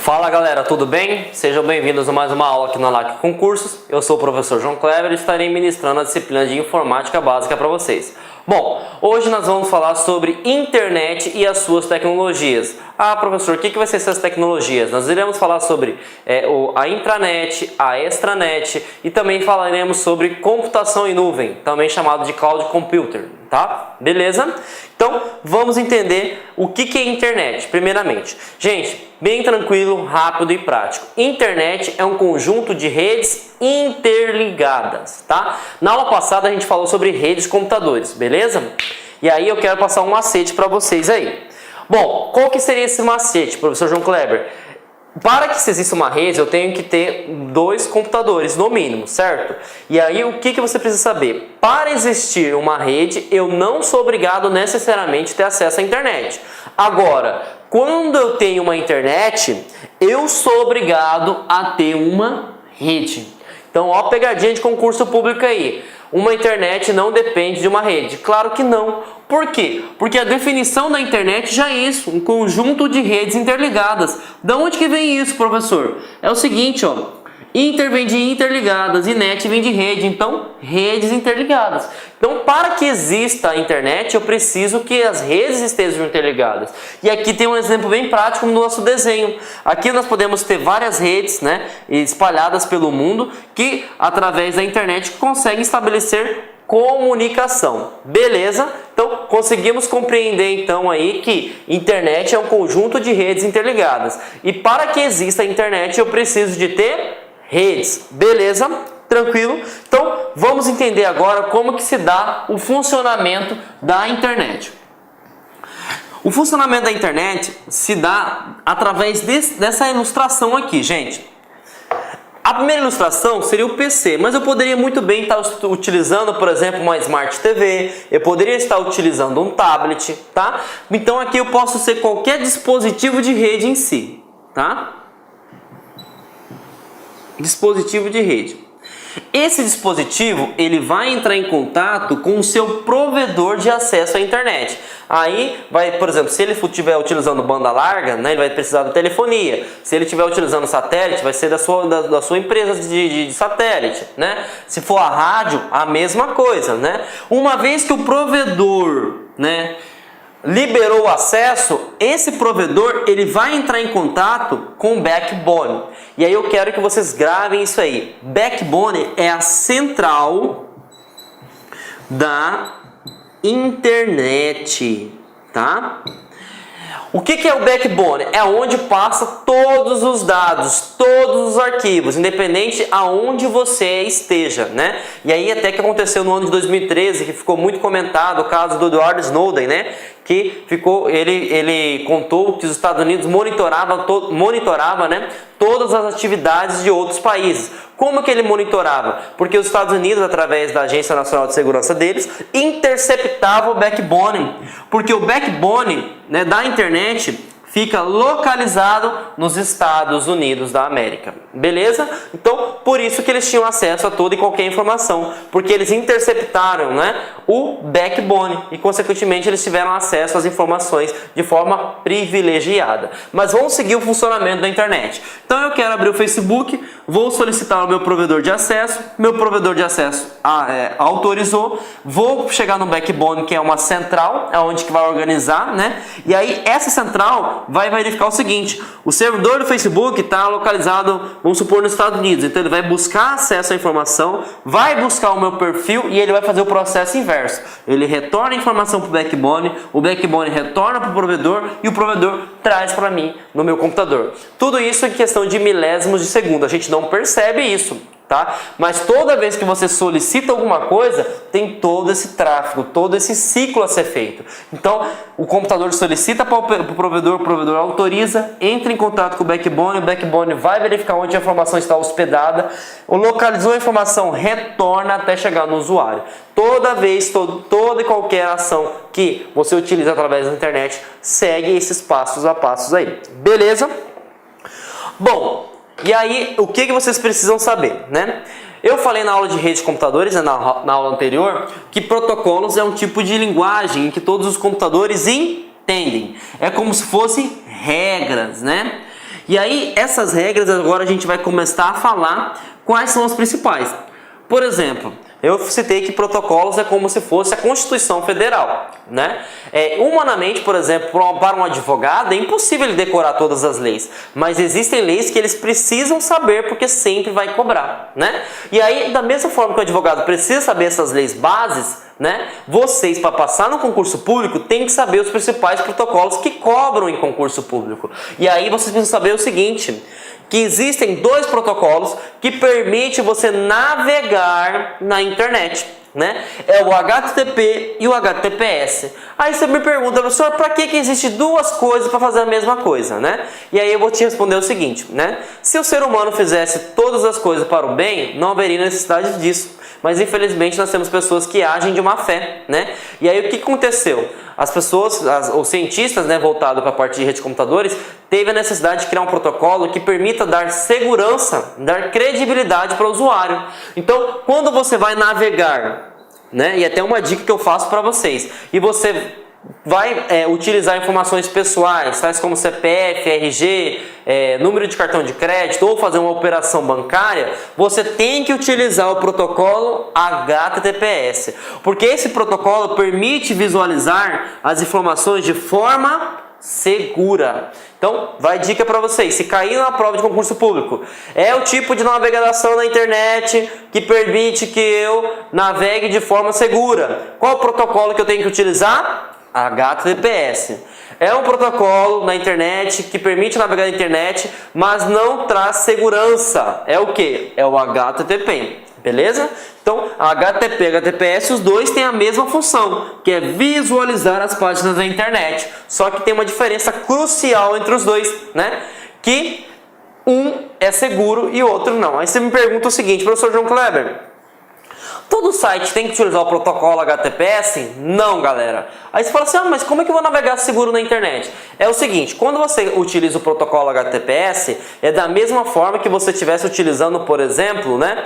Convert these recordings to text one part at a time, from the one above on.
Fala galera, tudo bem? Sejam bem-vindos a mais uma aula aqui no ANAC Concursos. Eu sou o professor João Kleber e estarei ministrando a disciplina de Informática Básica para vocês. Bom, hoje nós vamos falar sobre internet e as suas tecnologias. Ah, professor, o que vai ser essas tecnologias? Nós iremos falar sobre a intranet, a extranet e também falaremos sobre computação em nuvem, também chamado de cloud computer, tá? Beleza? Então, vamos entender o que é internet, primeiramente. Gente, bem tranquilo, rápido e prático. Internet é um conjunto de redes interligadas, tá? Na aula passada a gente falou sobre redes de computadores, beleza? E aí eu quero passar um macete para vocês aí. Bom, qual que seria esse macete, professor João Kleber? Para que exista uma rede, eu tenho que ter 2 computadores no mínimo, certo? E aí o que você precisa saber? Para existir uma rede, eu não sou obrigado necessariamente a ter acesso à internet. Agora, quando eu tenho uma internet, eu sou obrigado a ter uma rede. Então, ó, pegadinha de concurso público aí. Uma internet não depende de uma rede. Claro que não. Por quê? Porque a definição da internet já é isso, um conjunto de redes interligadas. Da onde que vem isso, professor? É o seguinte, ó. Inter vem de interligadas e net vem de rede, então redes interligadas. Então, para que exista a internet, eu preciso que as redes estejam interligadas. E aqui tem um exemplo bem prático no nosso desenho. Aqui nós podemos ter várias redes, né, espalhadas pelo mundo, que através da internet conseguem estabelecer comunicação. Beleza? Então, conseguimos compreender então aí que internet é um conjunto de redes interligadas. E para que exista a internet, eu preciso de ter redes. Beleza? Tranquilo? Então, vamos entender agora como que se dá o funcionamento da internet. O funcionamento da internet se dá através dessa ilustração aqui, gente. A primeira ilustração seria o PC, mas eu poderia muito bem estar utilizando, por exemplo, uma Smart TV, eu poderia estar utilizando um tablet, tá? Então aqui eu posso ser qualquer dispositivo de rede em si, tá? Dispositivo de rede. Esse dispositivo, ele vai entrar em contato com o seu provedor de acesso à internet. Aí, por exemplo, se ele estiver utilizando banda larga, né, ele vai precisar da telefonia. Se ele estiver utilizando satélite, vai ser da sua empresa de satélite, né? Se for a rádio, a mesma coisa, né? Uma vez que o provedor, né, liberou o acesso, esse provedor ele vai entrar em contato com o backbone. E aí eu quero que vocês gravem isso aí. Backbone é a central da internet, tá? O que é o backbone? É onde passa todos os dados, todos os arquivos, independente aonde você esteja, né? E aí até que aconteceu no ano de 2013, que ficou muito comentado o caso do Edward Snowden, né? Que ele contou que os Estados Unidos monitorava, né, todas as atividades de outros países. Como que ele monitorava? Porque os Estados Unidos, através da Agência Nacional de Segurança deles, interceptava o backbone. Porque o backbone, né, da internet fica localizado nos Estados Unidos da América. Beleza? Então, por isso que eles tinham acesso a toda e qualquer informação. Porque eles interceptaram, né, o backbone e, consequentemente, eles tiveram acesso às informações de forma privilegiada. Mas vamos seguir o funcionamento da internet. Então, eu quero abrir o Facebook, vou solicitar o meu provedor de acesso, meu provedor de acesso autorizou, vou chegar no backbone, que é uma central, é onde que vai organizar, né? E aí, essa central vai verificar o seguinte: o servidor do Facebook está localizado, vamos supor, nos Estados Unidos. Então ele vai buscar acesso à informação, vai buscar o meu perfil e ele vai fazer o processo inverso. Ele retorna a informação para o backbone retorna para o provedor e o provedor traz para mim no meu computador. Tudo isso em questão de milésimos de segundo. A gente não percebe isso, tá? Mas toda vez que você solicita alguma coisa, tem todo esse tráfego, todo esse ciclo a ser feito. Então, o computador solicita para o provedor autoriza, entra em contato com o backbone vai verificar onde a informação está hospedada, localizou a informação, retorna até chegar no usuário. Toda vez, toda e qualquer ação que você utiliza através da internet, segue esses passos a passos aí. Beleza? Bom, e aí, o que vocês precisam saber, né? Eu falei na aula de rede de computadores, né, na aula anterior, que protocolos é um tipo de linguagem em que todos os computadores entendem. É como se fossem regras, né? E aí, essas regras, agora a gente vai começar a falar quais são as principais. Por exemplo, eu citei que protocolos é como se fosse a Constituição Federal, né? Humanamente, por exemplo, para um advogado é impossível ele decorar todas as leis, mas existem leis que eles precisam saber porque sempre vai cobrar, né? E aí, da mesma forma que o advogado precisa saber essas leis bases, né? Vocês, para passar no concurso público, tem que saber os principais protocolos que cobram em concurso público. E aí vocês precisam saber o seguinte, que existem dois protocolos que permitem você navegar na internet, né? É o HTTP e o HTTPS. Aí você me pergunta, professor, para que existe duas coisas para fazer a mesma coisa, né? E aí eu vou te responder o seguinte, né? Se o ser humano fizesse todas as coisas para o bem, não haveria necessidade disso. Mas infelizmente nós temos pessoas que agem de má fé, né? E aí o que aconteceu? As pessoas, os cientistas, né, voltados para a parte de rede de computadores, teve a necessidade de criar um protocolo que permita dar segurança, dar credibilidade para o usuário. Então, quando você vai navegar, né, e até uma dica que eu faço para vocês, e você vai utilizar informações pessoais, tais como CPF, RG, número de cartão de crédito ou fazer uma operação bancária, você tem que utilizar o protocolo HTTPS, porque esse protocolo permite visualizar as informações de forma segura. Então, vai dica para vocês, se cair na prova de concurso público, é o tipo de navegação na internet que permite que eu navegue de forma segura. Qual o protocolo que eu tenho que utilizar? HTTPS. É um protocolo na internet que permite navegar na internet, mas não traz segurança. É o que? É o HTTP. Beleza? Então, HTTP e HTTPS, os dois têm a mesma função, que é visualizar as páginas da internet. Só que tem uma diferença crucial entre os dois, né? Que um é seguro e o outro não. Aí você me pergunta o seguinte, professor João Kleber, todo site tem que utilizar o protocolo HTTPS? Não, galera. Aí você fala assim, mas como é que eu vou navegar seguro na internet? É o seguinte, quando você utiliza o protocolo HTTPS, é da mesma forma que você estivesse utilizando, por exemplo, né,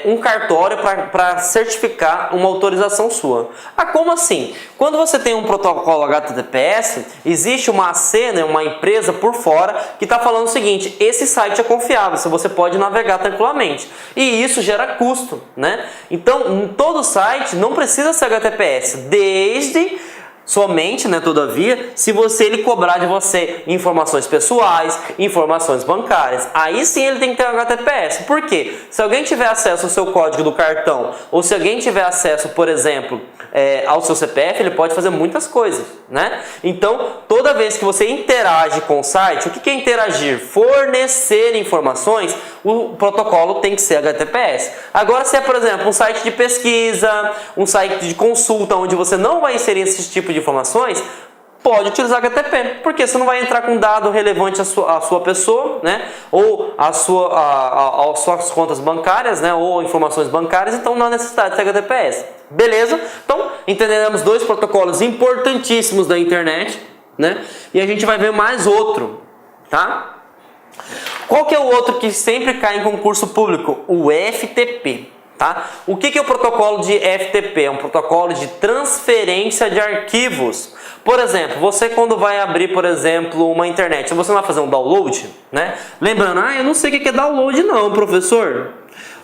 um cartório para certificar uma autorização sua. Ah, como assim? Quando você tem um protocolo HTTPS, existe uma AC, né, uma empresa por fora, que está falando o seguinte, esse site é confiável, você pode navegar tranquilamente. E isso gera custo, né? Então, em todo site não precisa ser HTTPS, desde somente, né, todavia, se ele cobrar de você informações pessoais, informações bancárias, aí sim ele tem que ter HTTPS. Por quê? Se alguém tiver acesso ao seu código do cartão, ou se alguém tiver acesso, por exemplo, ao seu CPF, ele pode fazer muitas coisas, né? Então, toda vez que você interage com o site, o que é interagir? Fornecer informações, o protocolo tem que ser HTTPS. Agora, se é, por exemplo, um site de pesquisa, um site de consulta, onde você não vai inserir esse tipo de informações, pode utilizar HTTP, porque você não vai entrar com dado relevante à sua pessoa, né? Ou às suas contas bancárias, né? Ou informações bancárias, então não há necessidade de ter HTTPS. Beleza? Então, entendemos dois protocolos importantíssimos da internet, né? E a gente vai ver mais outro, tá? Qual que é o outro que sempre cai em concurso público? O FTP. Tá? O que é o protocolo de FTP? É um protocolo de transferência de arquivos. Por exemplo, você quando vai abrir, por exemplo, uma internet, você vai fazer um download, né? Lembrando, eu não sei o que é download não, professor.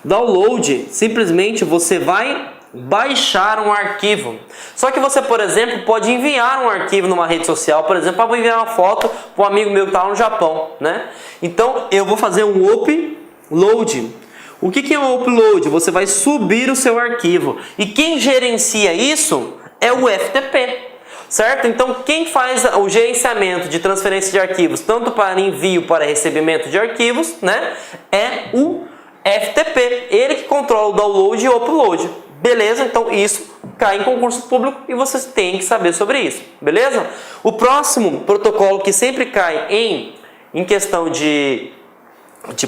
Download, simplesmente você vai baixar um arquivo. Só que você, por exemplo, pode enviar um arquivo numa rede social, por exemplo, para enviar uma foto para um amigo meu que está no Japão, né? Então, eu vou fazer um upload. O que é um upload? Você vai subir o seu arquivo. E quem gerencia isso é o FTP, certo? Então, quem faz o gerenciamento de transferência de arquivos, tanto para envio para recebimento de arquivos, né, é o FTP. Ele que controla o download e o upload. Beleza? Então, isso cai em concurso público e vocês têm que saber sobre isso. Beleza? O próximo protocolo que sempre cai em questão de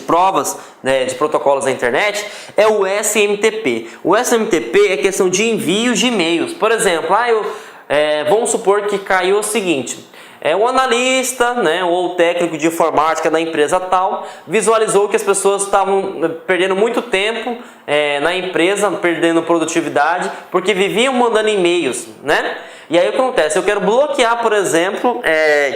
provas, né, de protocolos da internet é o SMTP. O SMTP é questão de envios de e-mails. Por exemplo, vamos supor que caiu o seguinte, o analista, né, ou o técnico de informática da empresa tal visualizou que as pessoas estavam perdendo muito tempo na empresa, perdendo produtividade, porque viviam mandando e-mails, né? E aí o que acontece? Eu quero bloquear, por exemplo,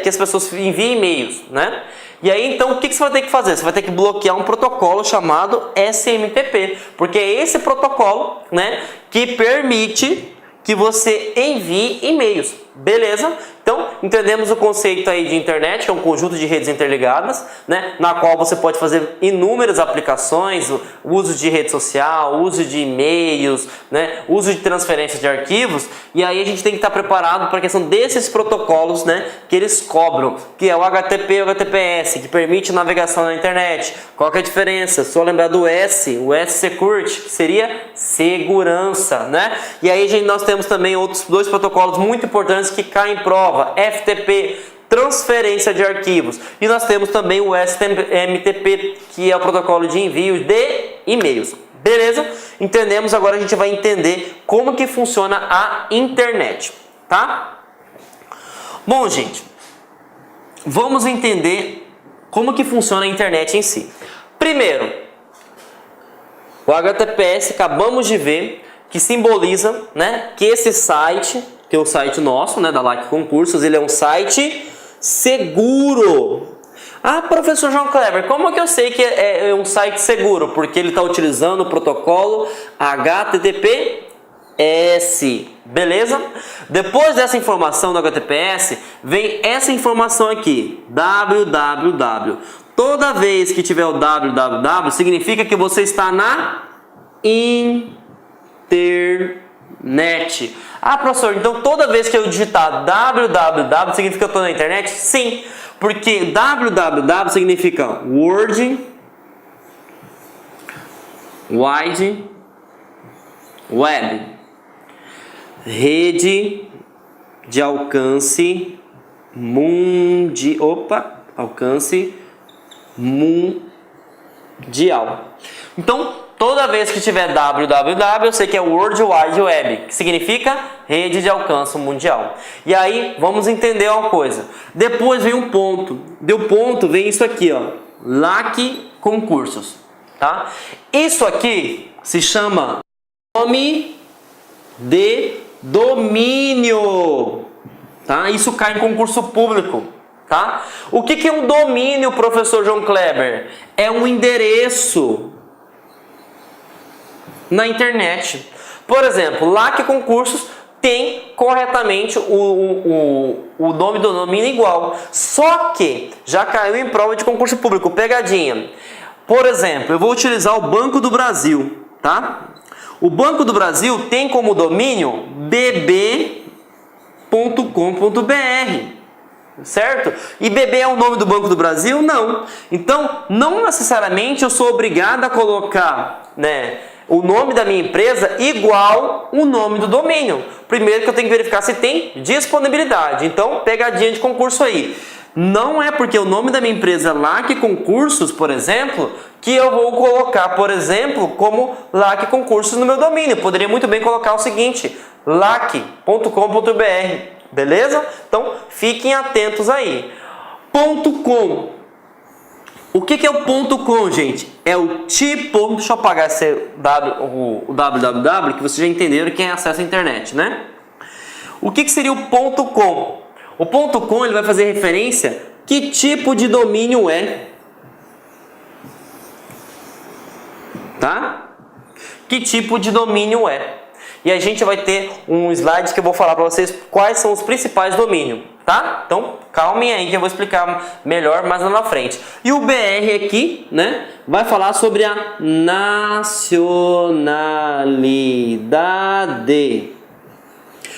que as pessoas enviem e-mails, né? E aí então o que você vai ter que fazer? Você vai ter que bloquear um protocolo chamado SMTP, porque é esse protocolo, né, que permite que você envie e-mails, beleza? Então, entendemos o conceito aí de internet, que é um conjunto de redes interligadas, né, na qual você pode fazer inúmeras aplicações, o uso de rede social, uso de e-mails, né, uso de transferência de arquivos, e aí a gente tem que estar preparado para a questão desses protocolos, né, que eles cobram, que é o HTTP e o HTTPS, que permite navegação na internet. Qual que é a diferença? Só lembrar do S, o S Security, que seria segurança, né? E aí nós temos também outros dois protocolos muito importantes que caem em prova, FTP, transferência de arquivos, e nós temos também o SMTP, que é o protocolo de envio de e-mails. Beleza? Entendemos, agora a gente vai entender como que funciona a internet, tá? Bom, gente, vamos entender como que funciona a internet em si. Primeiro, o HTTPS, acabamos de ver, que simboliza, né, que esse site, que é o site nosso, né, da LAC Concursos, ele é um site seguro. Ah, professor João Kleber, como que eu sei que é um site seguro? Porque ele está utilizando o protocolo HTTPS, beleza? Depois dessa informação do HTTPS, vem essa informação aqui, www. Toda vez que tiver o www, significa que você está na internet. Ah, professor, então toda vez que eu digitar www significa que eu estou na internet? Sim, porque www significa World Wide Web, rede de alcance alcance mundial. Então, toda vez que tiver www, eu sei que é World Wide Web, que significa rede de alcance mundial. E aí, vamos entender uma coisa. Depois vem um ponto. Deu ponto, vem isso aqui, ó. LAC Concursos, tá? Isso aqui se chama nome de domínio, tá? Isso cai em concurso público, tá? O que é um domínio, professor João Kleber? É um endereço na internet. Por exemplo, LAC Concursos tem corretamente o nome do domínio igual. Só que já caiu em prova de concurso público, pegadinha. Por exemplo, eu vou utilizar o Banco do Brasil, tá? O Banco do Brasil tem como domínio bb.com.br. Certo? E BB é o nome do Banco do Brasil? Não. Então, não necessariamente eu sou obrigado a colocar, né, o nome da minha empresa igual o nome do domínio. Primeiro que eu tenho que verificar se tem disponibilidade. Então, pegadinha de concurso aí. Não é porque o nome da minha empresa é LAC Concursos, por exemplo, que eu vou colocar, por exemplo, como LAC Concursos no meu domínio. Eu poderia muito bem colocar o seguinte, lac.com.br. Beleza? Então, fiquem atentos aí. .com. O que é o .com, gente? É o tipo... Deixa eu apagar o www, que vocês já entenderam quem acessa a internet, né? O que seria o .com? O .com ele vai fazer referência que tipo de domínio é. Tá? Que tipo de domínio é. E a gente vai ter um slide que eu vou falar para vocês quais são os principais domínios, tá? Então, calmem aí que eu vou explicar melhor mais lá na frente. E o BR aqui, né, vai falar sobre a nacionalidade.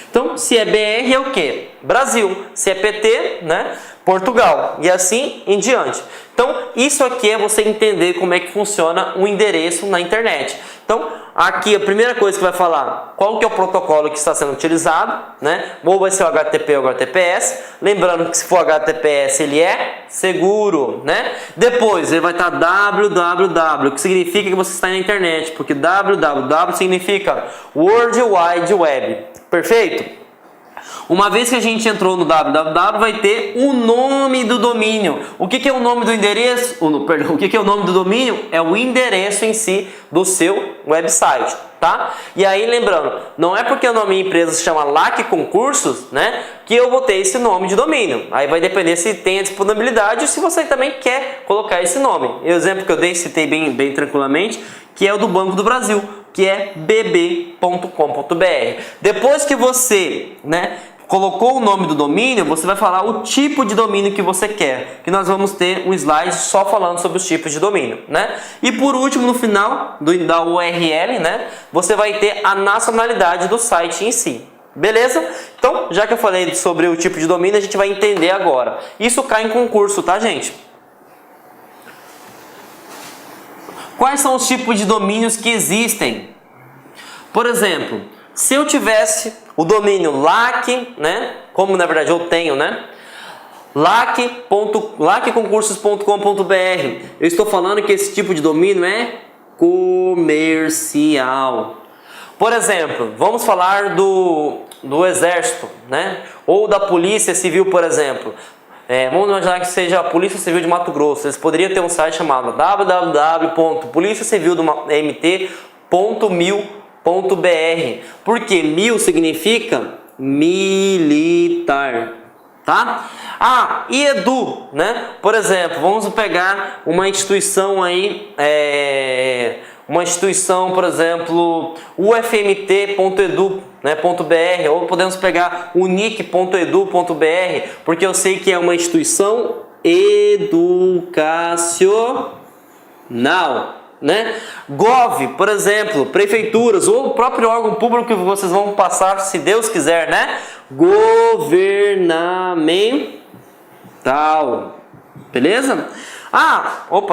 Então, se é BR é o quê? Brasil. Se é PT, né, Portugal. E assim em diante. Então, isso aqui é você entender como é que funciona um endereço na internet. Então, aqui a primeira coisa que vai falar qual que é o protocolo que está sendo utilizado, né? Ou vai ser o HTTP ou o HTTPS. Lembrando que se for HTTPS ele é seguro, né? Depois ele vai estar www, que significa que você está na internet, porque www significa World Wide Web. Perfeito? Uma vez que a gente entrou no www, vai ter o nome do domínio. O que é o nome do endereço? Perdão, o que é o nome do domínio? É o endereço em si do seu website, tá? E aí, lembrando, não é porque o nome da empresa se chama LAC Concursos, né, que eu vou ter esse nome de domínio. Aí vai depender se tem a disponibilidade ou se você também quer colocar esse nome. O exemplo que eu dei, citei bem tranquilamente, que é o do Banco do Brasil, que é bb.com.br. Depois que você, né, colocou o nome do domínio, você vai falar o tipo de domínio que você quer, que nós vamos ter um slide só falando sobre os tipos de domínio, né? E por último, no final da URL, né, você vai ter a nacionalidade do site em si. Beleza? Então, já que eu falei sobre o tipo de domínio, a gente vai entender agora. Isso cai em concurso, tá, gente? Quais são os tipos de domínios que existem? Por exemplo, se eu tivesse o domínio LAC, né? Como na verdade eu tenho, né? lacconcursos.com.br. Eu estou falando que esse tipo de domínio é comercial. Por exemplo, vamos falar do Exército, né? Ou da Polícia Civil, por exemplo. Vamos imaginar que seja a Polícia Civil de Mato Grosso. Eles poderiam ter um site chamado www.policiacivil.mt.mil.br. Porque mil significa militar, tá? E edu, né? Por exemplo, vamos pegar uma instituição aí, por exemplo, ufmt.edu, né, .br, ou podemos pegar unic.edu.br, porque eu sei que é uma instituição educacional, né? Gov, por exemplo, prefeituras ou o próprio órgão público que vocês vão passar, se Deus quiser, né? Governamental, beleza?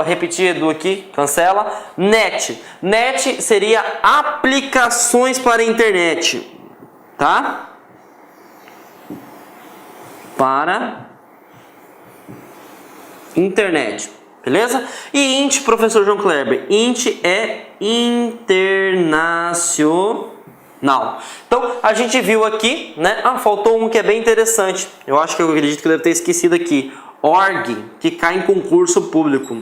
Repeti Edu aqui, cancela. Net seria aplicações para a internet, tá? Para internet, beleza? E INT, professor João Kleber, INT é internacional. Então, a gente viu aqui, né? Faltou um que é bem interessante. Eu acredito que eu deve ter esquecido aqui. Org, que cai em concurso público.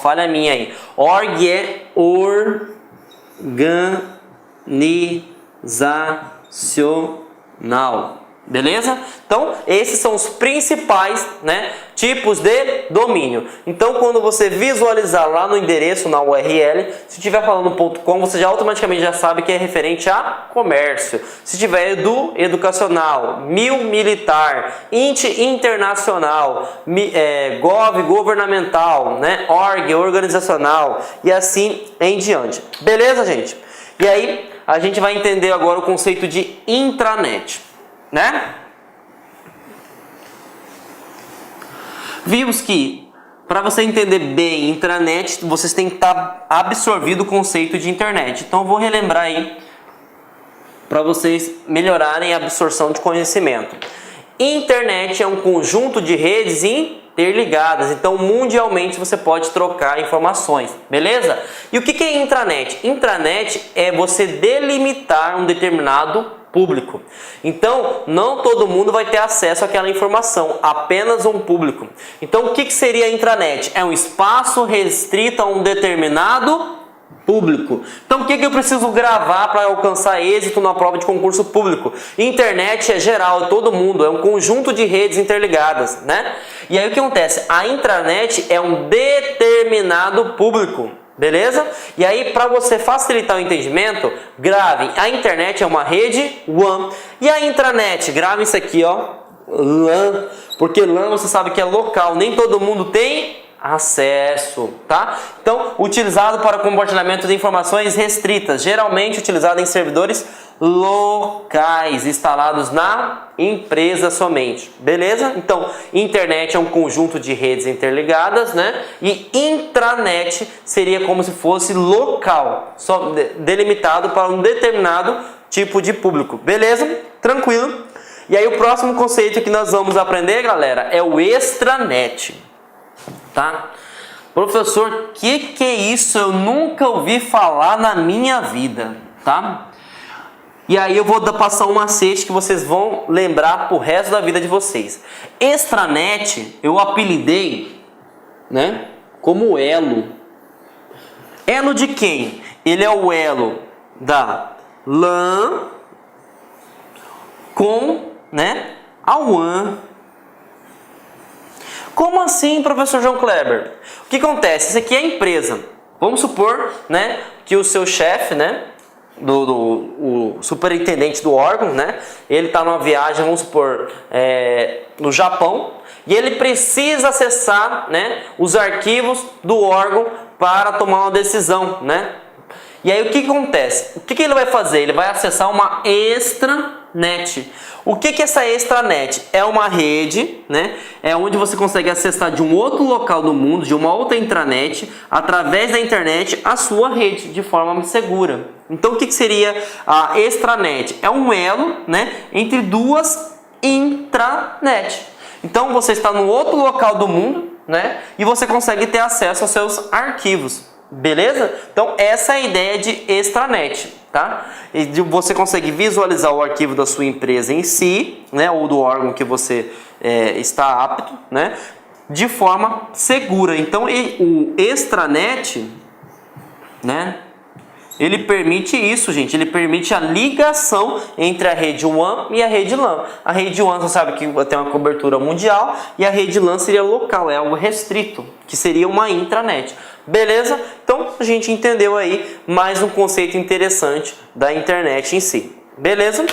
Falha minha aí. Org é organizacional. Beleza? Então, esses são os principais, né, tipos de domínio. Então, quando você visualizar lá no endereço, na URL, se estiver falando .com, você já automaticamente já sabe que é referente a comércio. Se tiver edu, educacional, mil, militar, int, internacional, gov, governamental, né, org, organizacional e assim em diante. Beleza, gente? E aí, a gente vai entender agora o conceito de intranet. Né? Vimos que para você entender bem intranet, vocês têm que estar absorvido o conceito de internet. Então eu vou relembrar aí para vocês melhorarem a absorção de conhecimento. Internet é um conjunto de redes interligadas, então mundialmente você pode trocar informações, beleza? E o que é intranet? Intranet é você delimitar um determinado público. Então, não todo mundo vai ter acesso àquela informação, apenas um público. Então, o que seria a intranet? É um espaço restrito a um determinado público. Então, o que eu preciso gravar para alcançar êxito na prova de concurso público? Internet é geral, é todo mundo, é um conjunto de redes interligadas, né? E aí o que acontece? A intranet é um determinado público. Beleza? E aí, para você facilitar o entendimento, grave. A internet é uma rede WAN. E a intranet? Grave isso aqui, ó. LAN. Porque LAN você sabe que é local. Nem todo mundo tem acesso, tá? Então, utilizado para compartilhamento de informações restritas. Geralmente utilizado em servidores locais, instalados na empresa somente. Beleza? Então, internet é um conjunto de redes interligadas, né? E intranet seria como se fosse local, só delimitado para um determinado tipo de público. Beleza? Tranquilo? E aí o próximo conceito que nós vamos aprender, galera, é o extranet. Tá? Professor, que é isso? Eu nunca ouvi falar na minha vida, tá? E aí eu vou passar um macete que vocês vão lembrar pro resto da vida de vocês. Extranet eu apelidei, né, como elo. Elo de quem? Ele é o elo da LAN com, né, a WAN. Como assim, professor João Kleber? O que acontece? Isso aqui é a empresa. Vamos supor, né, que o seu chefe, né, o superintendente do órgão, né, ele está numa viagem, vamos supor, no Japão, e ele precisa acessar, né, os arquivos do órgão para tomar uma decisão, né? E aí o que acontece? O que ele vai fazer? Ele vai acessar uma extranet. O que é essa extranet? É uma rede, né? É onde você consegue acessar de um outro local do mundo, de uma outra intranet, através da internet, a sua rede, de forma segura. Então o que seria a extranet? É um elo, né, entre duas intranet. Então você está no outro local do mundo, né, e você consegue ter acesso aos seus arquivos. Beleza? Então essa é a ideia de extranet, tá? E você consegue visualizar o arquivo da sua empresa em si, né, ou do órgão que você está apto, né, de forma segura. Então o extranet, né, ele permite isso, gente. Ele permite a ligação entre a rede WAN e a rede LAN. A rede WAN, você sabe que tem uma cobertura mundial, e a rede LAN seria local, é algo restrito, que seria uma intranet. Beleza? Então a gente entendeu aí mais um conceito interessante da internet em si. Beleza?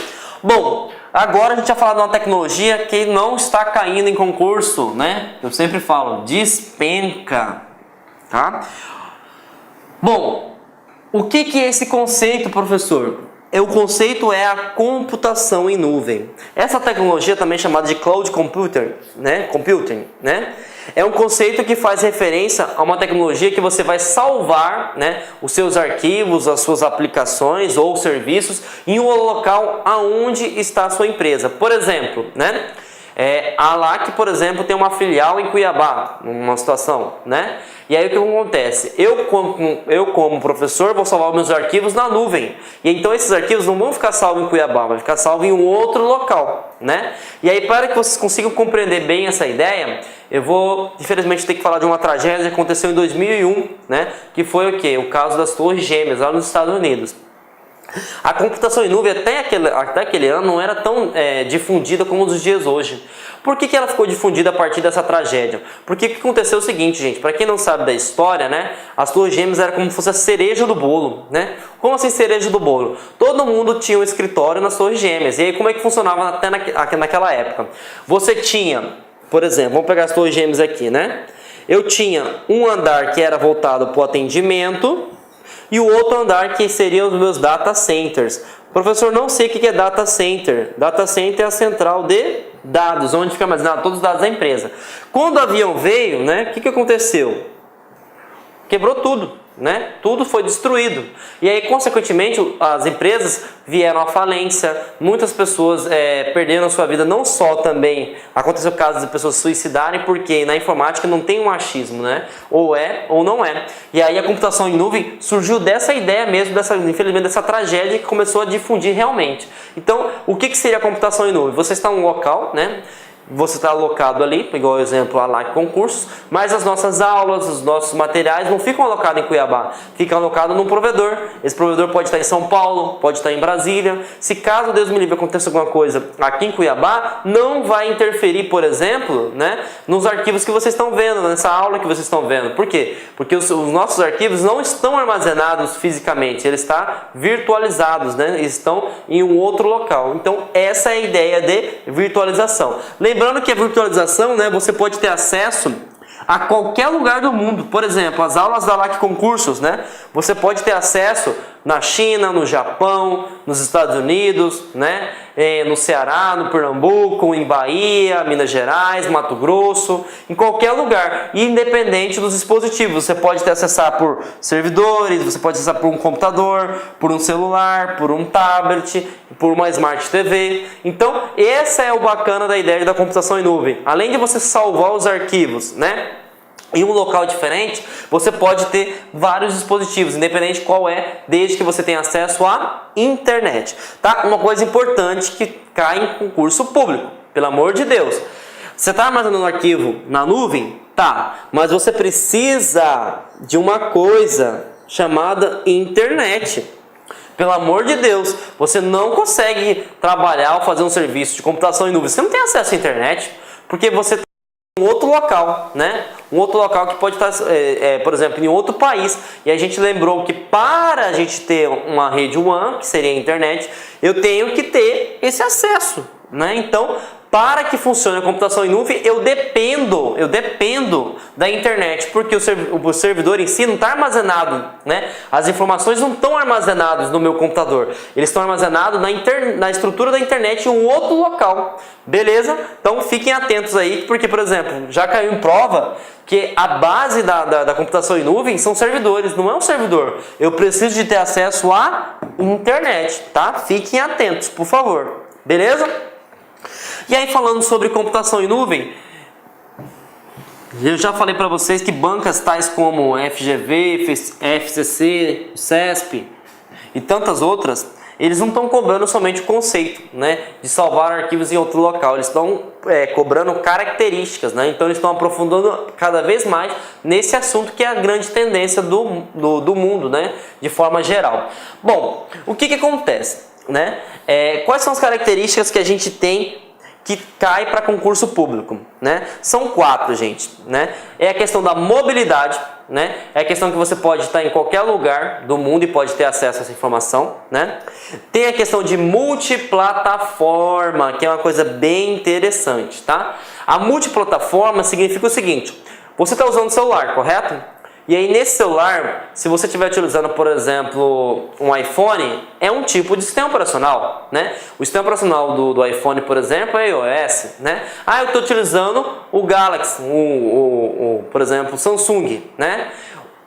Bom, agora a gente vai falar de uma tecnologia que não está caindo em concurso, né? Eu sempre falo, despenca, tá? Bom, o que é esse conceito, professor? O conceito é a computação em nuvem. Essa tecnologia também é chamada de cloud computing, né? É um conceito que faz referência a uma tecnologia que você vai salvar, né, os seus arquivos, as suas aplicações ou serviços em um local aonde está a sua empresa. Por exemplo, né, a LAC, por exemplo, tem uma filial em Cuiabá, numa situação, né? E aí o que acontece? Eu como professor vou salvar meus arquivos na nuvem. E então esses arquivos não vão ficar salvos em Cuiabá, vão ficar salvos em um outro local, né? E aí, para que vocês consigam compreender bem essa ideia, eu vou, infelizmente, ter que falar de uma tragédia que aconteceu em 2001, né? Que foi o quê? O caso das Torres Gêmeas, lá nos Estados Unidos. A computação em nuvem até aquele ano não era tão difundida como nos dias hoje. Por que ela ficou difundida a partir dessa tragédia? Porque o que aconteceu é o seguinte, gente, para quem não sabe da história, né, as Torres Gêmeas era como se fosse a cereja do bolo, né? Como assim cereja do bolo? Todo mundo tinha um escritório nas Torres Gêmeas. E aí como é que funcionava até naquela época? Você tinha, por exemplo, vamos pegar as Torres Gêmeas aqui, né? Eu tinha um andar que era voltado para o atendimento, e o outro andar que seriam os meus data centers. Professor, não sei o que é data center. Data center é a central de dados, onde fica armazenado todos os dados da empresa. Quando o avião veio, né, o que aconteceu? Quebrou tudo, né? Tudo foi destruído. E aí, consequentemente, as empresas vieram à falência. Muitas pessoas perderam a sua vida. Não só também aconteceu casos de pessoas se suicidarem, porque na informática não tem um achismo, né? Ou é ou não é. E aí a computação em nuvem surgiu dessa ideia mesmo, infelizmente, dessa tragédia que começou a difundir realmente. Então, o que seria a computação em nuvem? Você está em um local, né? Você está alocado ali, igual o exemplo a LAC Concursos, mas as nossas aulas, os nossos materiais não ficam alocados em Cuiabá, ficam alocados num provedor. Esse provedor pode estar em São Paulo, pode estar em Brasília. Se caso, Deus me livre, aconteça alguma coisa aqui em Cuiabá, não vai interferir, por exemplo, né, nos arquivos que vocês estão vendo, nessa aula que vocês estão vendo. Por quê? Porque os nossos arquivos não estão armazenados fisicamente, eles estão virtualizados, né, eles estão em um outro local. Então essa é a ideia de virtualização. Lembrando que a virtualização, né, você pode ter acesso a qualquer lugar do mundo. Por exemplo, as aulas da LAC Concursos, né, você pode ter acesso na China, no Japão, nos Estados Unidos, né, no Ceará, no Pernambuco, em Bahia, Minas Gerais, Mato Grosso, em qualquer lugar, independente dos dispositivos. Você pode ter acessar por servidores, você pode acessar por um computador, por um celular, por um tablet, por uma Smart TV. Então, essa é o bacana da ideia da computação em nuvem. Além de você salvar os arquivos, né, em um local diferente, você pode ter vários dispositivos, independente de qual é, desde que você tenha acesso à internet. Tá? Uma coisa importante que cai em concurso público, pelo amor de Deus. Você está armazenando um arquivo na nuvem? Tá, mas você precisa de uma coisa chamada internet. Pelo amor de Deus, você não consegue trabalhar ou fazer um serviço de computação em nuvem. Você não tem acesso à internet, porque você está em outro local, né? Um outro local que pode estar, por exemplo, em outro país. E a gente lembrou que para a gente ter uma rede WAN, que seria a internet, eu tenho que ter esse acesso, né? Então, para que funcione a computação em nuvem, eu dependo da internet, porque o servidor em si não está armazenado, né? As informações não estão armazenadas no meu computador, eles estão armazenados na estrutura da internet em um outro local, beleza? Então fiquem atentos aí, porque, por exemplo, já caiu em prova que a base da computação em nuvem são servidores, não é um servidor. Eu preciso de ter acesso à internet, tá? Fiquem atentos, por favor, beleza? E aí, falando sobre computação em nuvem, eu já falei para vocês que bancas tais como FGV, FCC, CESP e tantas outras, eles não estão cobrando somente o conceito, né, de salvar arquivos em outro local, eles estão cobrando características, né? Então eles estão aprofundando cada vez mais nesse assunto que é a grande tendência do mundo, né, de forma geral. Bom, o que acontece, né? Quais são as características que a gente tem que cai para concurso público, né? São 4, gente, né? É a questão da mobilidade, né? É a questão que você pode estar em qualquer lugar do mundo e pode ter acesso a essa informação, né? Tem a questão de multiplataforma, que é uma coisa bem interessante, tá? A multiplataforma significa o seguinte: você está usando o celular, correto? E aí nesse celular, se você estiver utilizando, por exemplo, um iPhone, é um tipo de sistema operacional, né? O sistema operacional do iPhone, por exemplo, é iOS, né? Ah, eu estou utilizando o Galaxy, por exemplo, o Samsung, né?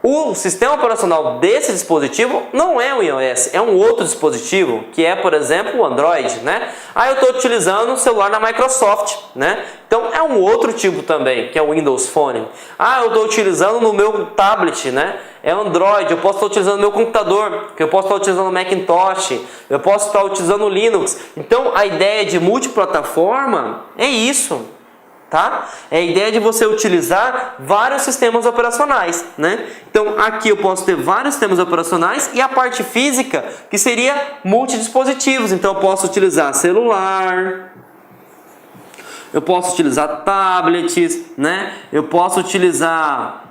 O sistema operacional desse dispositivo não é o iOS, é um outro dispositivo, que é, por exemplo, o Android, né? Ah, eu estou utilizando o celular da Microsoft, né? Então é um outro tipo também, que é o Windows Phone. Ah, eu estou utilizando no meu tablet, né? É Android, eu posso estar utilizando no meu computador, que eu posso estar utilizando o Macintosh, eu posso estar utilizando o Linux. Então a ideia de multiplataforma é isso. Tá? É a ideia de você utilizar vários sistemas operacionais, né? Então aqui eu posso ter vários sistemas operacionais e a parte física que seria multidispositivos. Então eu posso utilizar celular, eu posso utilizar tablets, né? Eu posso utilizar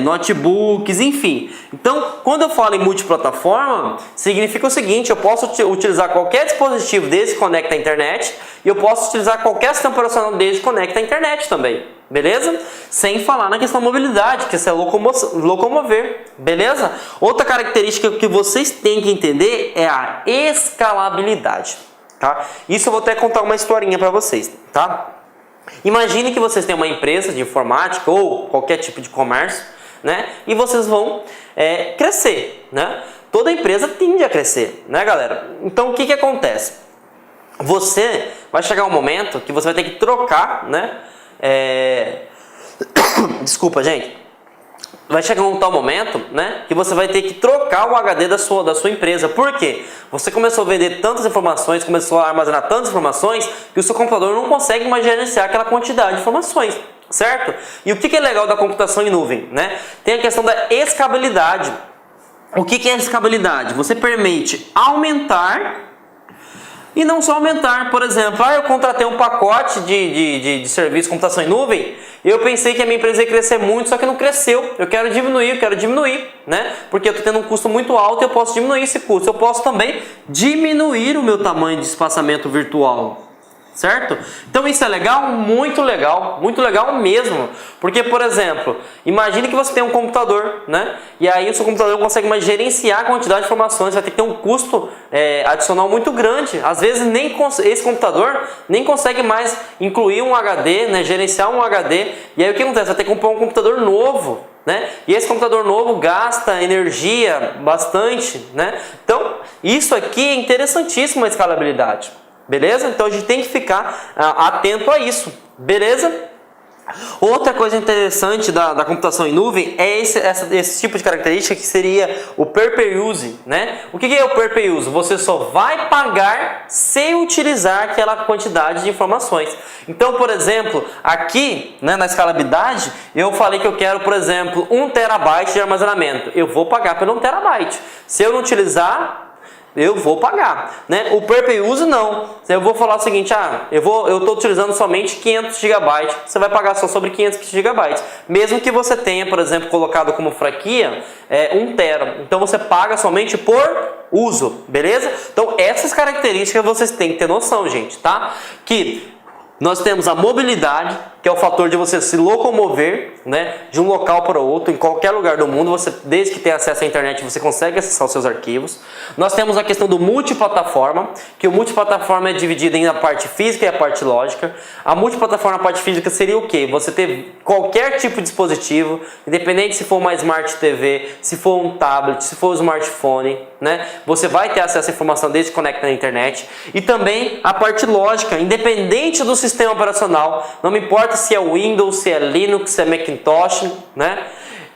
notebooks, enfim. Então, quando eu falo em multiplataforma, significa o seguinte: eu posso utilizar qualquer dispositivo desde que conecta à internet e eu posso utilizar qualquer sistema operacional desde que conecta à internet também, beleza? Sem falar na questão da mobilidade, que isso é locomover, beleza? Outra característica que vocês têm que entender é a escalabilidade, tá? Isso eu vou até contar uma historinha para vocês, tá? Imagine que vocês têm uma empresa de informática ou qualquer tipo de comércio, né? E vocês vão crescer, né? Toda empresa tende a crescer, né, galera? Então o que acontece? Você vai chegar um momento que você vai ter que trocar, né? Desculpa, gente. Vai chegar um tal momento, né, que você vai ter que trocar o HD da sua empresa. Por quê? Você começou a vender tantas informações, começou a armazenar tantas informações, que o seu computador não consegue mais gerenciar aquela quantidade de informações, certo? E o que é legal da computação em nuvem, né? Tem a questão da escalabilidade. O que é escalabilidade? Você permite aumentar e não só aumentar. Por exemplo, eu contratei um pacote de serviço de computação em nuvem, eu pensei que a minha empresa ia crescer muito, só que não cresceu. Eu quero diminuir, né? Porque eu estou tendo um custo muito alto e eu posso diminuir esse custo. Eu posso também diminuir o meu tamanho de espaçamento virtual, certo? Então isso é legal, muito legal mesmo. Porque, por exemplo, imagine que você tem um computador, né? E aí o seu computador não consegue mais gerenciar a quantidade de informações, vai ter que ter um custo adicional muito grande. Às vezes esse computador nem consegue mais incluir um HD, né? Gerenciar um HD. E aí o que acontece? Vai ter que comprar um computador novo, né? E esse computador novo gasta energia bastante, né? Então isso aqui é interessantíssimo, a escalabilidade. Beleza? Então a gente tem que ficar atento a isso, beleza? Outra coisa interessante da computação em nuvem é esse tipo de característica que seria o pay-per-use, né? O que é o pay-per-use? Você só vai pagar se utilizar aquela quantidade de informações. Então, por exemplo, aqui, né, na escalabilidade, eu falei que eu quero, por exemplo, 1 terabyte de armazenamento. Eu vou pagar pelo 1 terabyte. Se eu não utilizar, eu vou pagar, né? O pay-per-use não. Eu vou falar o seguinte, eu estou utilizando somente 500 GB, você vai pagar só sobre 500 GB, mesmo que você tenha, por exemplo, colocado como franquia 1 tera. Então você paga somente por uso, beleza? Então essas características vocês têm que ter noção, gente, tá? Que nós temos a mobilidade, que é o fator de você se locomover, né, de um local para outro, em qualquer lugar do mundo, desde que tenha acesso à internet, você consegue acessar os seus arquivos. Nós temos a questão do multiplataforma, que o multiplataforma é dividido em a parte física e a parte lógica. A multiplataforma, a parte física, seria o quê? Você ter qualquer tipo de dispositivo, independente se for uma Smart TV, se for um tablet, se for um smartphone, né, você vai ter acesso à informação desde que conecta na internet. E também a parte lógica, independente do sistema operacional, não me importa se é Windows, se é Linux, se é Macintosh, né?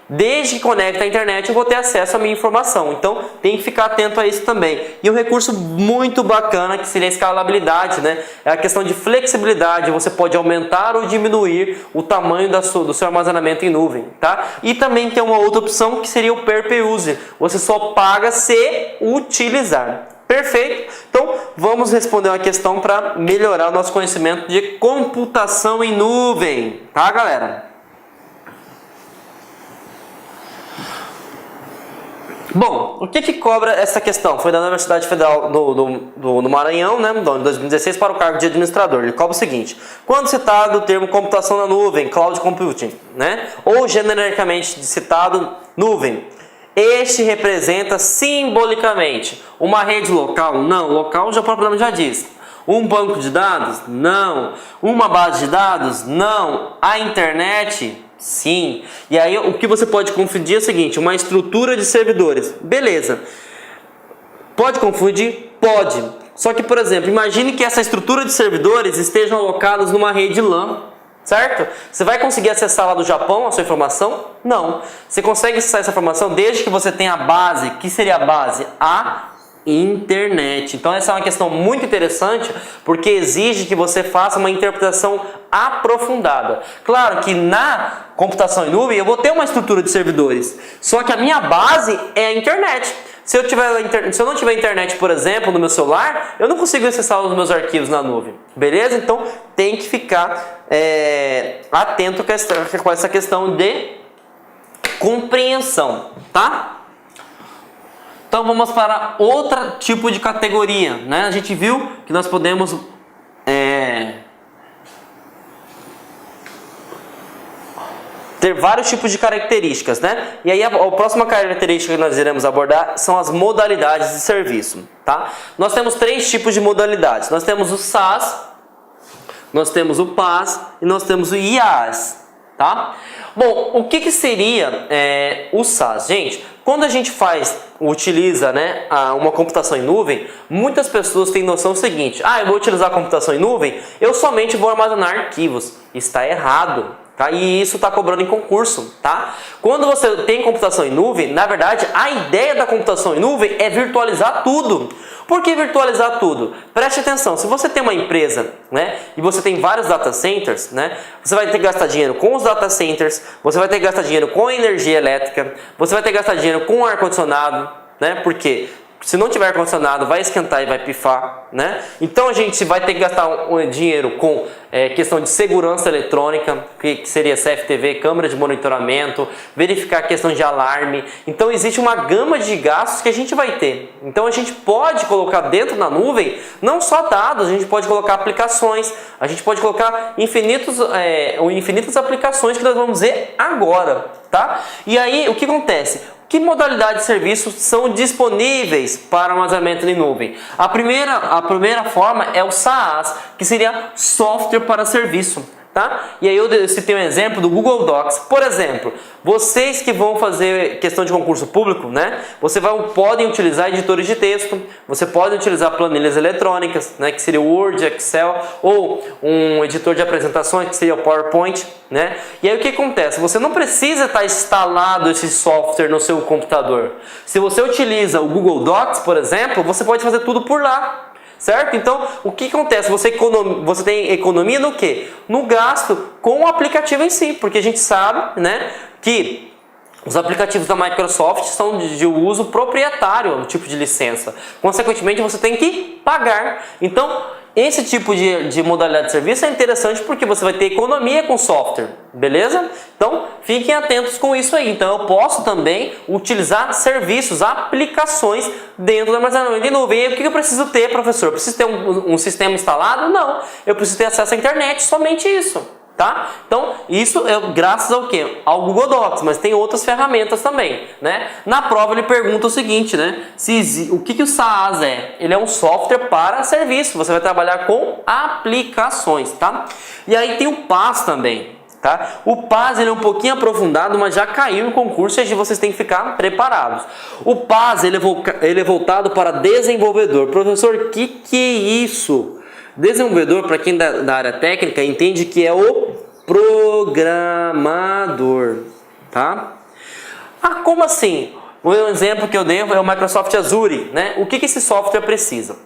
Desde que conecta à internet eu vou ter acesso à minha informação. Então tem que ficar atento a isso também. E um recurso muito bacana que seria a escalabilidade, né? É a questão de flexibilidade. Você pode aumentar ou diminuir o tamanho do seu armazenamento em nuvem, tá? E também tem uma outra opção que seria o pay-per-use. Você só paga se utilizar. Perfeito? Então vamos responder uma questão para melhorar o nosso conhecimento de computação em nuvem, tá, galera? Bom, o que cobra essa questão? Foi da Universidade Federal do Maranhão, né, em 2016, para o cargo de administrador. Ele cobra o seguinte: quando citado o termo computação na nuvem, cloud computing, né, ou genericamente citado nuvem, este representa simbolicamente uma rede local? Não, local já o próprio nome já diz. Um banco de dados? Não. Uma base de dados? Não. A internet? Sim. E aí o que você pode confundir é o seguinte: uma estrutura de servidores. Beleza. Pode confundir? Pode. Só que, por exemplo, imagine que essa estrutura de servidores estejam alocados numa rede LAN. Certo? Você vai conseguir acessar lá do Japão a sua informação? Não. Você consegue acessar essa informação desde que você tenha a base. Que seria a base? A internet. Então essa é uma questão muito interessante, porque exige que você faça uma interpretação aprofundada. Claro que na computação em nuvem eu vou ter uma estrutura de servidores, só que a minha base é a internet. Se eu não tiver internet, por exemplo, no meu celular, eu não consigo acessar os meus arquivos na nuvem. Beleza? Então tem que ficar atento com essa questão de compreensão, tá? Então vamos para outro tipo de categoria, né? A gente viu que nós podemos ter vários tipos de características, né? E aí a próxima característica que nós iremos abordar são as modalidades de serviço, tá? Nós temos 3 tipos de modalidades. Nós temos o SaaS, nós temos o PaaS e nós temos o IaaS, tá? Bom, o que seria o SaaS? Gente, quando a gente utiliza, né, uma computação em nuvem, muitas pessoas têm noção seguinte: eu vou utilizar a computação em nuvem, eu somente vou armazenar arquivos. Está errado. Tá? E isso está cobrando em concurso, tá? Quando você tem computação em nuvem, na verdade, a ideia da computação em nuvem é virtualizar tudo. Por que virtualizar tudo? Preste atenção, se você tem uma empresa, né, e você tem vários data centers, né, você vai ter que gastar dinheiro com os data centers, você vai ter que gastar dinheiro com energia elétrica, você vai ter que gastar dinheiro com ar-condicionado, né, porque se não tiver ar-condicionado vai esquentar e vai pifar, né? Então a gente vai ter que gastar dinheiro com questão de segurança eletrônica, que seria CFTV, câmera de monitoramento, verificar a questão de alarme. Então existe uma gama de gastos que a gente vai ter. Então a gente pode colocar dentro da nuvem não só dados, a gente pode colocar aplicações, a gente pode colocar infinitas aplicações que nós vamos ver agora, tá? E aí o que acontece? Que modalidades de serviços são disponíveis para armazenamento em nuvem? A primeira forma é o SaaS, que seria software para serviço. tá? E aí eu citei um exemplo do Google Docs. Por exemplo, vocês que vão fazer questão de concurso público, né? Podem utilizar editores de texto, você pode utilizar planilhas eletrônicas, né? Que seria o Word, Excel, ou um editor de apresentações, que seria o PowerPoint, né? E aí o que acontece? Você não precisa estar instalado esse software no seu computador. Se você utiliza o Google Docs, por exemplo, você pode fazer tudo por lá. Certo? Então, o que acontece? Você tem economia no quê? No gasto com o aplicativo em si, porque a gente sabe, né, que os aplicativos da Microsoft são de uso proprietário, o tipo de licença. Consequentemente, você tem que pagar. Então, esse tipo de modalidade de serviço é interessante porque você vai ter economia com software, beleza? Então, fiquem atentos com isso aí. Então, eu posso também utilizar serviços, aplicações dentro do armazenamento em nuvem. E aí, o que eu preciso ter, professor? Eu preciso ter um sistema instalado? Não. Eu preciso ter acesso à internet, somente isso. Tá? Então, isso é graças ao quê? Ao Google Docs, mas tem outras ferramentas também, né? Na prova ele pergunta o seguinte, né? O que o SaaS é? Ele é um software para serviço, você vai trabalhar com aplicações, tá? E aí tem o PaaS também, tá? O PaaS ele é um pouquinho aprofundado, mas já caiu no concurso e vocês têm que ficar preparados. O PaaS ele é voltado para desenvolvedor. Professor, que é isso? Desenvolvedor, para quem da área técnica, entende que é o programador, tá? Ah, como assim? Um exemplo que eu dei é o Microsoft Azure, né? O que esse software precisa?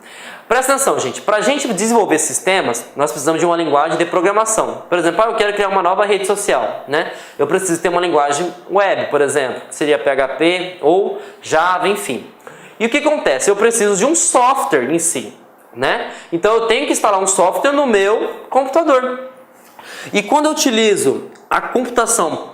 Presta atenção, gente. Para a gente desenvolver sistemas, nós precisamos de uma linguagem de programação. Por exemplo, eu quero criar uma nova rede social, né? Eu preciso ter uma linguagem web, por exemplo, que seria PHP ou Java, enfim. E o que acontece? Eu preciso de um software em si, né? Então eu tenho que instalar um software no meu computador. E quando eu utilizo a computação,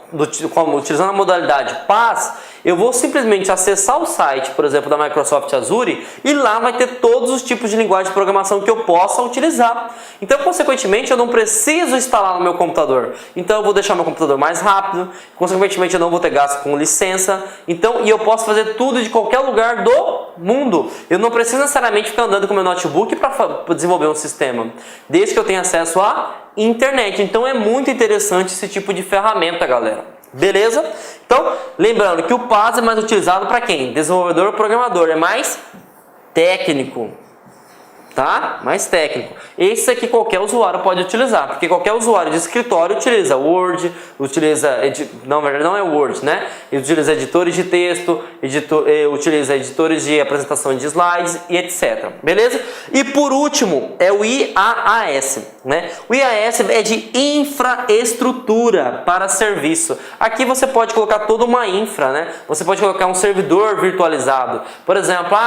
utilizando a modalidade PaaS, eu vou simplesmente acessar o site, por exemplo, da Microsoft Azure, e lá vai ter todos os tipos de linguagem de programação que eu possa utilizar. Então, consequentemente, eu não preciso instalar no meu computador. Então, eu vou deixar meu computador mais rápido, consequentemente, eu não vou ter gasto com licença. Então, e eu posso fazer tudo de qualquer lugar do mundo. Eu não preciso necessariamente ficar andando com meu notebook para desenvolver um sistema, desde que eu tenha acesso à internet. Então, é muito interessante esse tipo de ferramenta, galera. Beleza? Então, lembrando que o PaaS é mais utilizado para quem? Desenvolvedor ou programador, é mais técnico, tá? Mais técnico. Esse aqui qualquer usuário pode utilizar, porque qualquer usuário de escritório utiliza Word, não, na verdade não é Word, né? Ele utiliza editores de texto, utiliza editores de apresentação de slides e etc. Beleza? E por último é o IaaS, né? O IaaS é de infraestrutura para serviço. Aqui você pode colocar toda uma infra, né? Você pode colocar um servidor virtualizado. Por exemplo,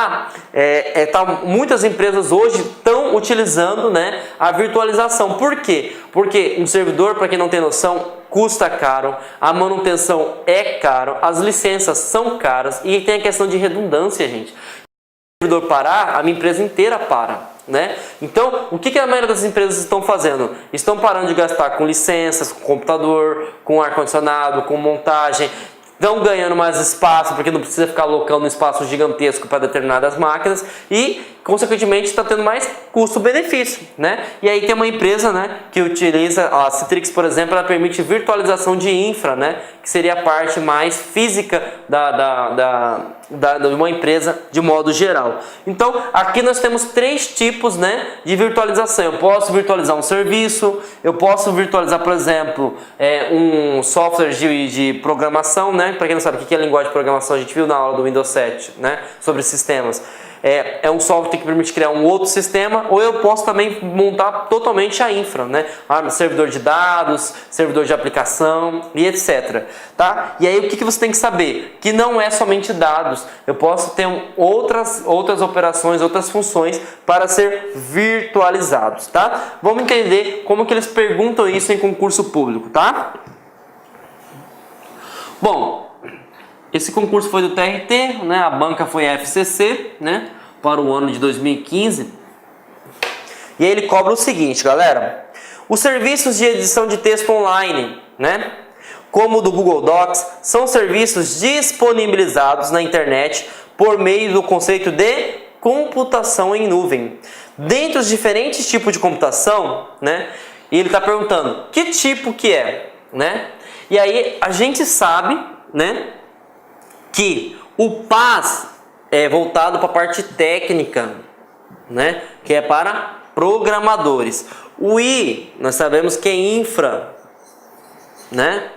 muitas empresas hoje estão utilizando, né, a virtualização. Por quê? Porque um servidor, para quem não tem noção, custa caro, a manutenção é caro, as licenças são caras e tem a questão de redundância, gente. Se o servidor parar, a minha empresa inteira para, né? Então, o que a maioria das empresas estão fazendo? Estão parando de gastar com licenças, com computador, com ar-condicionado, com montagem. Estão ganhando mais espaço, porque não precisa ficar alocando um espaço gigantesco para determinadas máquinas e, consequentemente, está tendo mais custo-benefício, né? E aí tem uma empresa, né, que utiliza, a Citrix, por exemplo, ela permite virtualização de infra, né, que seria a parte mais física de uma empresa de modo geral. Então, aqui nós temos 3 tipos, né, de virtualização. Eu posso virtualizar um serviço, eu posso virtualizar, por exemplo, um software de programação, né? Para quem não sabe o que é linguagem de programação, a gente viu na aula do Windows 7, né, sobre sistemas. É um software que permite criar um outro sistema, ou eu posso também montar totalmente a infra, né? Servidor de dados, servidor de aplicação e etc. Tá? E aí o que você tem que saber? Que não é somente dados, eu posso ter outras operações, outras funções para ser virtualizados, tá? Vamos entender como que eles perguntam isso em concurso público, tá? Bom, esse concurso foi do TRT, né? A banca foi a FCC, né? Para o ano de 2015. E aí ele cobra o seguinte, galera. Os serviços de edição de texto online, né? Como o do Google Docs, são serviços disponibilizados na internet por meio do conceito de computação em nuvem. Dentre os diferentes tipos de computação, né? E ele está perguntando que tipo que é, né? E aí a gente sabe, né, que o PaaS é voltado para a parte técnica, né, que é para programadores. O I, nós sabemos que é infra, né?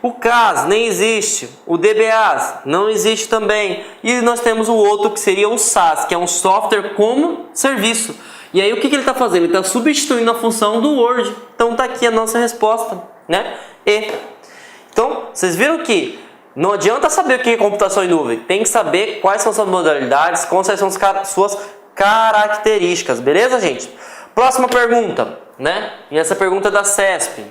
O CaaS nem existe, o DBAs não existe também. E nós temos o outro que seria o SaaS, que é um software como serviço. E aí o que ele está fazendo? Ele está substituindo a função do Word. Então está aqui a nossa resposta, né? E. Então, vocês viram que não adianta saber o que é computação em nuvem. Tem que saber quais são suas modalidades, quais são suas características. Beleza, gente? Próxima pergunta, né? E essa pergunta é da CESP.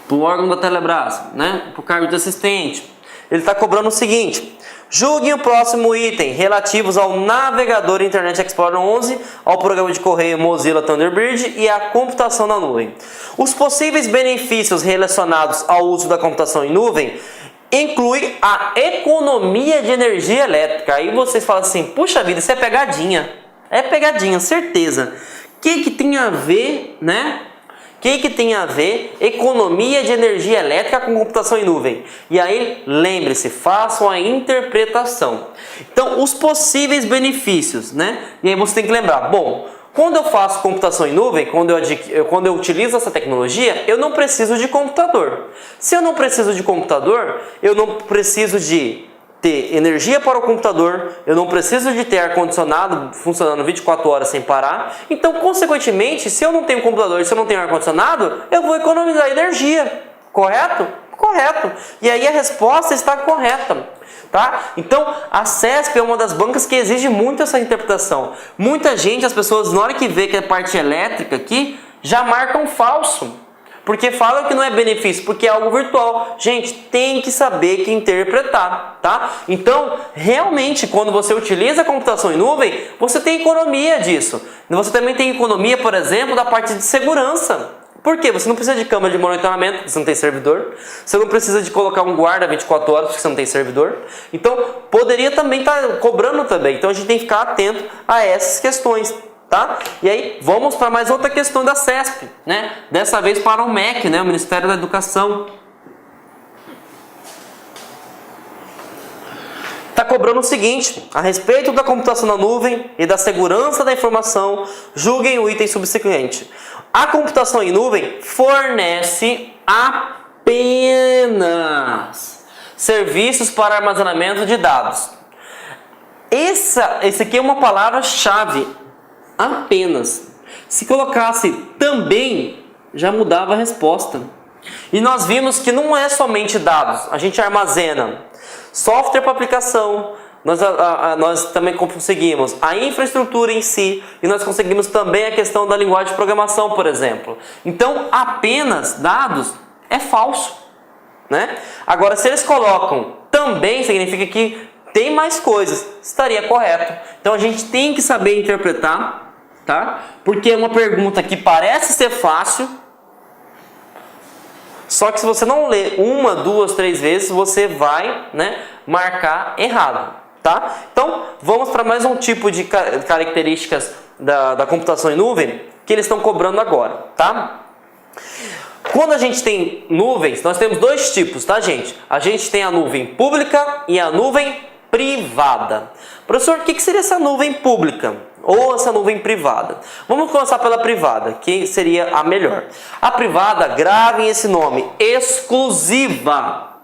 Para o órgão da Telebrás, né? Para o cargo de assistente. Ele está cobrando o seguinte: julguem o próximo item relativos ao navegador Internet Explorer 11, ao programa de correio Mozilla Thunderbird e à computação na nuvem. Os possíveis benefícios relacionados ao uso da computação em nuvem incluem a economia de energia elétrica. Aí vocês falam assim: puxa vida, isso é pegadinha. É pegadinha, certeza. O que tem a ver, né? O que tem a ver economia de energia elétrica com computação em nuvem? E aí, lembre-se, façam a interpretação. Então, os possíveis benefícios, né? E aí você tem que lembrar, bom, quando eu faço computação em nuvem, quando eu utilizo essa tecnologia, eu não preciso de computador. Se eu não preciso de computador, eu não preciso de ter energia para o computador, eu não preciso de ter ar-condicionado funcionando 24 horas sem parar. Então, consequentemente, se eu não tenho computador e se eu não tenho ar-condicionado, eu vou economizar energia. Correto? Correto. E aí a resposta está correta. Tá? Então, a CESP é uma das bancas que exige muito essa interpretação. Muita gente, as pessoas, na hora que vê que é parte elétrica aqui, já marcam falso. Porque falam que não é benefício, porque é algo virtual. Gente, tem que saber que interpretar, tá? Então, realmente, quando você utiliza a computação em nuvem, você tem economia disso. Você também tem economia, por exemplo, da parte de segurança. Por quê? Você não precisa de câmera de monitoramento, porque você não tem servidor. Você não precisa de colocar um guarda 24 horas, porque você não tem servidor. Então, poderia também estar cobrando também. Então, a gente tem que ficar atento a essas questões. Tá? E aí, vamos para mais outra questão da CESP, né? Dessa vez para o MEC, né? O Ministério da Educação. Está cobrando o seguinte: a respeito da computação na nuvem e da segurança da informação, julguem o item subsequente. A computação em nuvem fornece apenas serviços para armazenamento de dados. Esse aqui é uma palavra-chave. Apenas. Se colocasse também, já mudava a resposta. E nós vimos que não é somente dados. A gente armazena software para aplicação. Nós também conseguimos a infraestrutura em si. E nós conseguimos também a questão da linguagem de programação, por exemplo. Então, apenas dados é falso, né? Agora, se eles colocam também, significa que tem mais coisas. Estaria correto. Então, a gente tem que saber interpretar. Tá? Porque é uma pergunta que parece ser fácil, só que se você não ler 1, 2, 3 vezes, você vai, né, marcar errado. Tá? Então, vamos para mais um tipo de características da computação em nuvem que eles estão cobrando agora. Tá? Quando a gente tem nuvens, nós temos dois tipos, tá, gente? A gente tem a nuvem pública e a nuvem privada. Professor, o que seria essa nuvem pública? Ou essa nuvem privada? Vamos começar pela privada, que seria a melhor. A privada, gravem esse nome, exclusiva.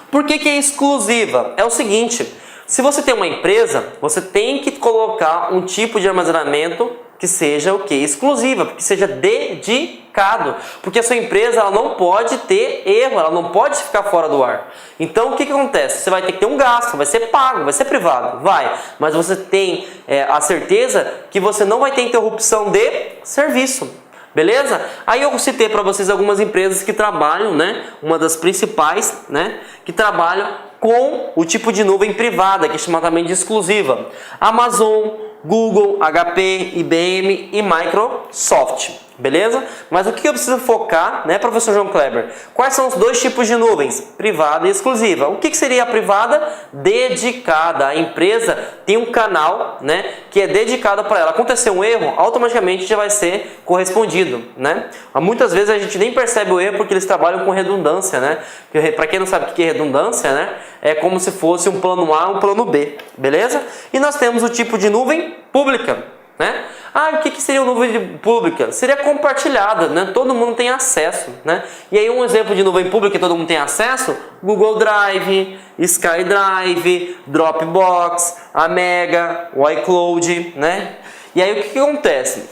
Por que é exclusiva? É o seguinte: se você tem uma empresa, você tem que colocar um tipo de armazenamento que seja o quê? Exclusiva, que seja dedicado. Porque a sua empresa ela não pode ter erro, ela não pode ficar fora do ar. Então o que acontece? Você vai ter que ter um gasto, vai ser pago, vai ser privado, vai. Mas você tem a certeza que você não vai ter interrupção de serviço. Beleza? Aí eu citei para vocês algumas empresas que trabalham, né? Uma das principais, né? Que trabalham com o tipo de nuvem privada, que é chamada também de exclusiva. Amazon, Google, HP, IBM e Microsoft. beleza? Mas o que eu preciso focar, né, professor João Kleber? Quais são os dois tipos de nuvens? Privada e exclusiva. O que seria a privada? Dedicada. A empresa tem um canal, né, que é dedicado para ela. Aconteceu um erro, automaticamente já vai ser correspondido, né? Muitas vezes a gente nem percebe o erro porque eles trabalham com redundância, né? Para quem não sabe o que é redundância, né, é como se fosse um plano A, um plano B, beleza? E nós temos o tipo de nuvem pública, né? O que seria uma nuvem pública? Seria compartilhada, né? Todo mundo tem acesso, né? E aí um exemplo de nuvem pública que todo mundo tem acesso: Google Drive, SkyDrive, Dropbox, a Mega, o iCloud, né? E aí o que acontece?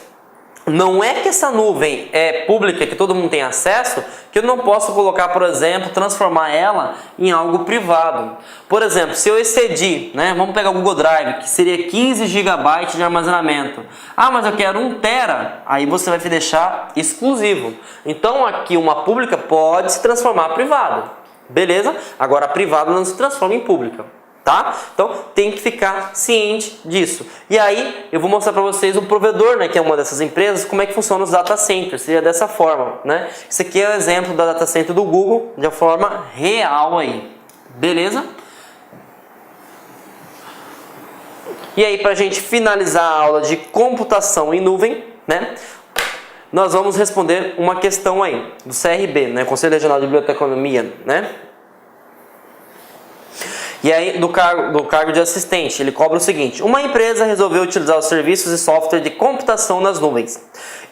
Não é que essa nuvem é pública, que todo mundo tem acesso, que eu não posso colocar, por exemplo, transformar ela em algo privado. Por exemplo, se eu excedi, né, vamos pegar o Google Drive, que seria 15 GB de armazenamento. Mas eu quero 1 TB, aí você vai deixar exclusivo. Então aqui uma pública pode se transformar privada, beleza? Agora a privada não se transforma em pública. Tá? Então tem que ficar ciente disso. E aí eu vou mostrar para vocês um provedor, né, que é uma dessas empresas, como é que funciona os data centers. Seria dessa forma, né? Isso aqui é o exemplo da data center do Google de forma real aí, beleza? E aí, para a gente finalizar a aula de computação em nuvem, né, nós vamos responder uma questão aí do CRB, né, Conselho Regional de Biblioteconomia, né? E aí, do cargo de assistente, ele cobra o seguinte: uma empresa resolveu utilizar os serviços e software de computação nas nuvens.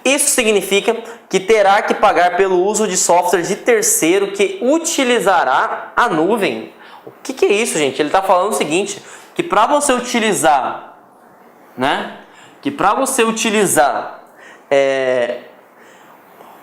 Isso significa que terá que pagar pelo uso de software de terceiro que utilizará a nuvem. O que é isso, gente? Ele está falando o seguinte, que para você utilizar, né? Que para você utilizar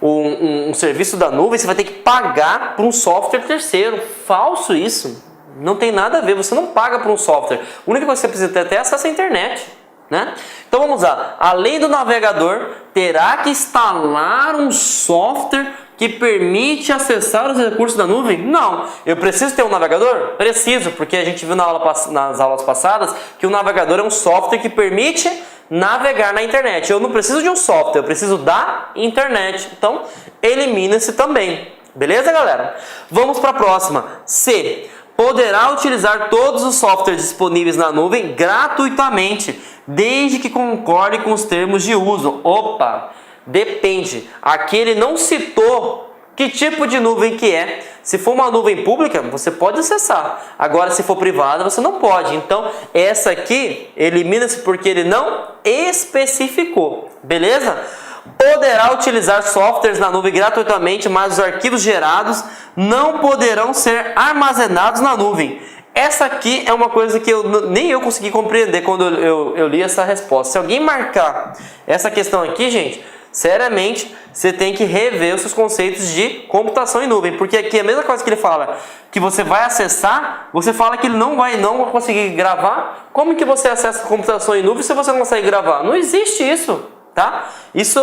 um serviço da nuvem, você vai ter que pagar por um software terceiro. Falso isso. Não tem nada a ver, você não paga por um software. A única coisa que você precisa ter é acesso à internet, né? Então vamos lá. Além do navegador, terá que instalar um software que permite acessar os recursos da nuvem? Não. Eu preciso ter um navegador? Preciso, porque a gente viu nas aulas passadas que o navegador é um software que permite navegar na internet. Eu não preciso de um software, eu preciso da internet. Então, elimina-se também. Beleza, galera? Vamos para a próxima. C. Poderá utilizar todos os softwares disponíveis na nuvem gratuitamente, desde que concorde com os termos de uso. Opa, depende. Aqui ele não citou que tipo de nuvem que é. Se for uma nuvem pública, você pode acessar. Agora, se for privada, você não pode. Então, essa aqui elimina-se porque ele não especificou. Beleza? Poderá utilizar softwares na nuvem gratuitamente, mas os arquivos gerados não poderão ser armazenados na nuvem. Essa aqui é uma coisa que nem eu consegui compreender quando eu li essa resposta. Se alguém marcar essa questão aqui, gente, seriamente, você tem que rever os seus conceitos de computação em nuvem. Porque aqui é a mesma coisa que ele fala, que você vai acessar, você fala que ele não vai conseguir gravar. Como que você acessa a computação em nuvem se você não consegue gravar? Não existe isso. Tá? Isso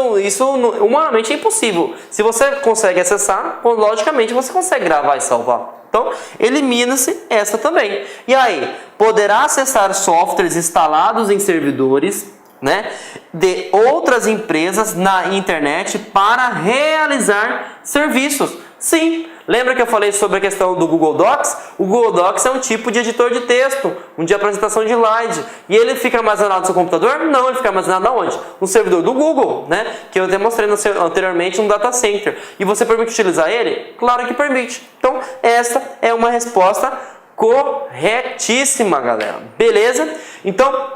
humanamente é impossível. Se você consegue acessar, logicamente você consegue gravar e salvar. Então, elimina-se essa também. E aí, poderá acessar softwares instalados em servidores, né, de outras empresas na internet para realizar serviços. Sim. Lembra que eu falei sobre a questão do Google Docs? O Google Docs é um tipo de editor de texto, um de apresentação de slide. E ele fica armazenado no seu computador? Não, ele fica armazenado aonde? No servidor do Google, né? Que eu até mostrei anteriormente no data center. E você permite utilizar ele? Claro que permite. Então, essa é uma resposta corretíssima, galera. Beleza? Então,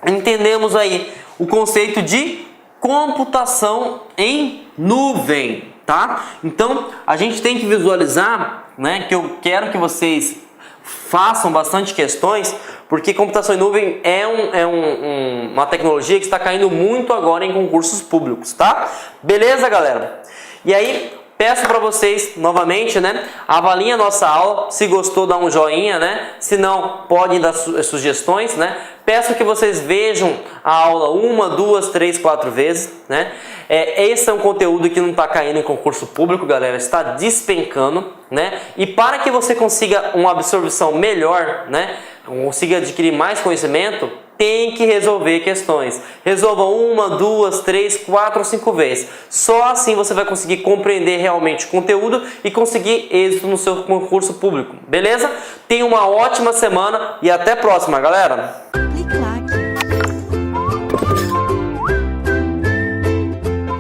entendemos aí o conceito de computação em nuvem. Tá? Então, a gente tem que visualizar, né, que eu quero que vocês façam bastante questões, porque computação em nuvem é uma tecnologia que está caindo muito agora em concursos públicos, tá? Beleza, galera? E aí, peço para vocês novamente, né, avaliem a nossa aula, se gostou dá um joinha, né, se não, podem dar sugestões, né, peço que vocês vejam a aula 1, 2, 3, 4 vezes, né, esse é um conteúdo que não está caindo em concurso público, galera, está despencando, né, e para que você consiga uma absorção melhor, né, consiga adquirir mais conhecimento, tem que resolver questões. Resolva 1, 2, 3, 4, 5 vezes. Só assim você vai conseguir compreender realmente o conteúdo e conseguir êxito no seu concurso público. Beleza? Tenha uma ótima semana e até a próxima, galera!